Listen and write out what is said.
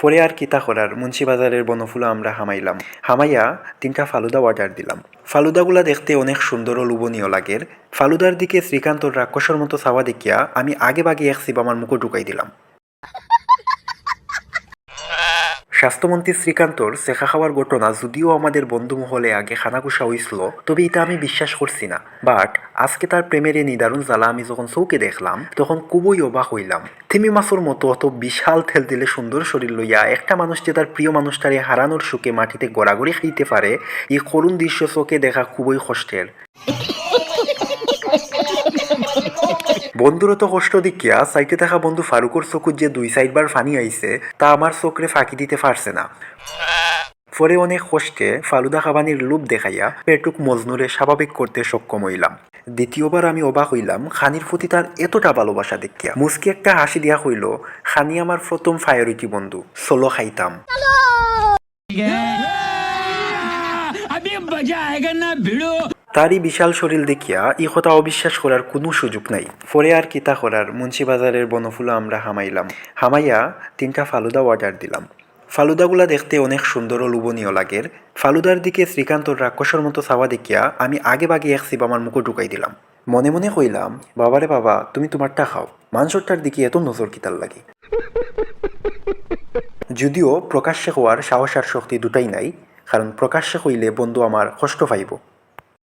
পরে আর কিতা করার মুন্সিবাজারের বনফুলা আমরা হামাইলাম। হামাইয়া 3টা ফালুদা অর্ডার দিলাম। ফালুদাগুলা দেখতে অনেক সুন্দর ও লোভনীয় লাগের। ফালুদার দিকে শ্রীকান্তর রাক্ষসের মতো চাওয়া দেখিয়া আমি আগে বাগে এক সিপ আমার মুখে ঢুকাই দিলাম। স্বাস্থ্যমন্ত্রী শ্রীকান্তর চেখা খাওয়ার ঘটনা যদিও আমাদের বন্ধু মহলে আগে খানাকুষা হইছিল, তবে এটা আমি বিশ্বাস করছি না। বাট আজকে তার প্রেমের এই নিদারুণ জ্বালা আমি যখন চৌকে দেখলাম তখন খুবই অবাক হইলাম। তিমি মাছের মতো অত বিশাল থেল দিলে সুন্দর শরীর লইয়া একটা মানুষ যে তার প্রিয় মানুষটারে হারানোর সুখে মাটিতে গড়াগড়ি খাইতে পারে, এই করুণ দৃশ্য চোখে দেখা খুবই কষ্টের। বন্ধুর তো কষ্ট দেখিয়া সাইটে থাকা বন্ধু ফারুকর চকুর যে 2-4বার ফানি আইছে তা আমার চোখরে ফাঁকি দিতে পারছে না। পরে অনেক কষ্টে ফালুদা খাবানির লোভ দেখাইয়া পেটুক মজনুরে স্বাভাবিক করতে সক্ষম হইলাম। দ্বিতীয়বার আমি অবাক হইলাম খানির প্রতি তার এতটা ভালোবাসা দেখিয়া। মুসকি একটা হাসি দিয়া হইল, খানি আমার প্রথম ফায়ারিটি বন্ধু, চলো খাইতাম। তারই বিশাল শরীর দেখিয়া ই কথা অবিশ্বাস করার কোনো সুযোগ নাই। পরে আর কিতা করার মুন্সিবাজারের বনফুলা আমরা হামাইলাম। হামাইয়া 3টা ফালুদা অর্ডার দিলাম। ফালুদাগুলা দেখতে অনেক সুন্দর ও লোভনীয় লাগের। ফালুদার দিকে শ্রীকান্তর রাক্ষসের মতো চাওয়া দেখিয়া আমি আগে বাগে এক সিপ আমার মুখে ঢুকাই দিলাম। মনে মনে কইলাম, বাবারে বাবা, তুমি তোমারটা খাও, মাংসটার দিকে এত নজর কিতার লাগে। যদিও প্রকাশ্যে হওয়ার সাহস আর শক্তি দুটাই নাই, কারণ প্রকাশ্যে হইলে বন্ধু আমার কষ্ট পাইব।